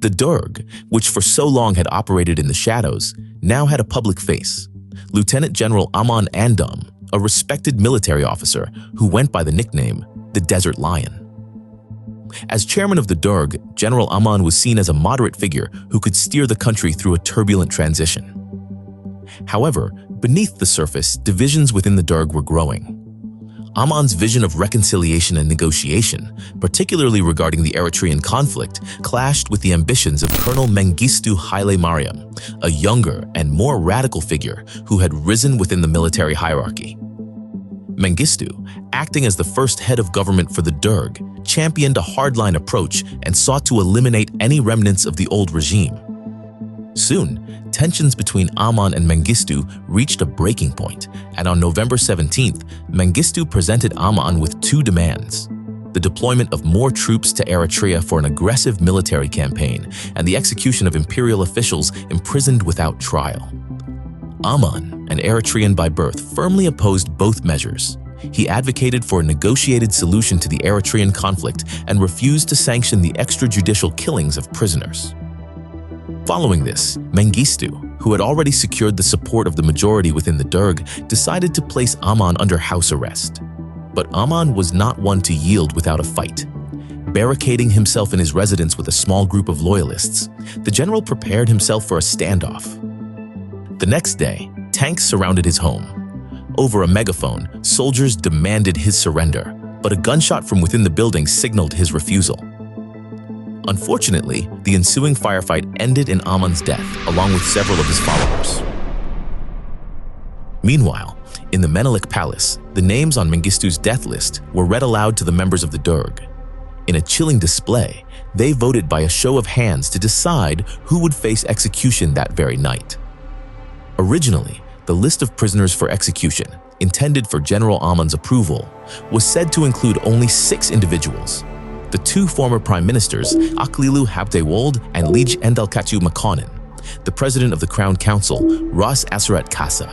The Derg, which for so long had operated in the shadows, now had a public face. Lieutenant General Aman Andam, a respected military officer who went by the nickname the Desert Lion. As chairman of the Derg, General Aman was seen as a moderate figure who could steer the country through a turbulent transition. However, beneath the surface, divisions within the Derg were growing. Aman's vision of reconciliation and negotiation, particularly regarding the Eritrean conflict, clashed with the ambitions of Colonel Mengistu Haile Mariam, a younger and more radical figure who had risen within the military hierarchy. Mengistu, acting as the first head of government for the Derg, championed a hardline approach and sought to eliminate any remnants of the old regime. Soon, tensions between Aman and Mengistu reached a breaking point, and on November 17th, Mengistu presented Aman with two demands: the deployment of more troops to Eritrea for an aggressive military campaign and the execution of imperial officials imprisoned without trial. Aman, an Eritrean by birth, firmly opposed both measures. He advocated for a negotiated solution to the Eritrean conflict and refused to sanction the extrajudicial killings of prisoners. Following this, Mengistu, who had already secured the support of the majority within the Derg, decided to place Aman under house arrest. But Aman was not one to yield without a fight. Barricading himself in his residence with a small group of loyalists, the general prepared himself for a standoff. The next day, tanks surrounded his home. Over a megaphone, soldiers demanded his surrender, but a gunshot from within the building signaled his refusal. Unfortunately, the ensuing firefight ended in Aman's death, along with several of his followers. Meanwhile, in the Menelik Palace, the names on Mengistu's death list were read aloud to the members of the Derg. In a chilling display, they voted by a show of hands to decide who would face execution that very night. Originally, the list of prisoners for execution, intended for General Aman's approval, was said to include only 6 individuals: the 2 former prime ministers, Aklilu Habtewold and Lij Endelkachu Makonnen, the president of the Crown Council, Ras Aseret Kasa,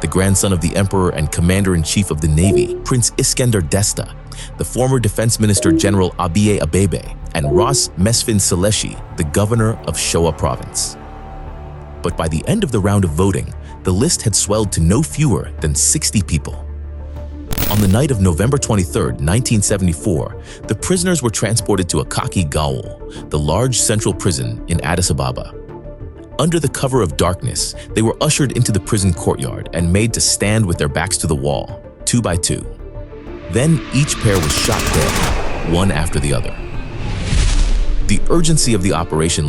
the grandson of the emperor and commander-in-chief of the navy, Prince Iskender Desta, the former defense minister General Abiy Abebe, and Ras Mesfin Seleshi, the governor of Shoa province. But by the end of the round of voting, the list had swelled to no fewer than 60 people. On the night of November 23, 1974, the prisoners were transported to Akaki Gaol, the large central prison in Addis Ababa. Under the cover of darkness, they were ushered into the prison courtyard and made to stand with their backs to the wall, 2 by 2. Then each pair was shot dead, one after the other. The urgency of the operation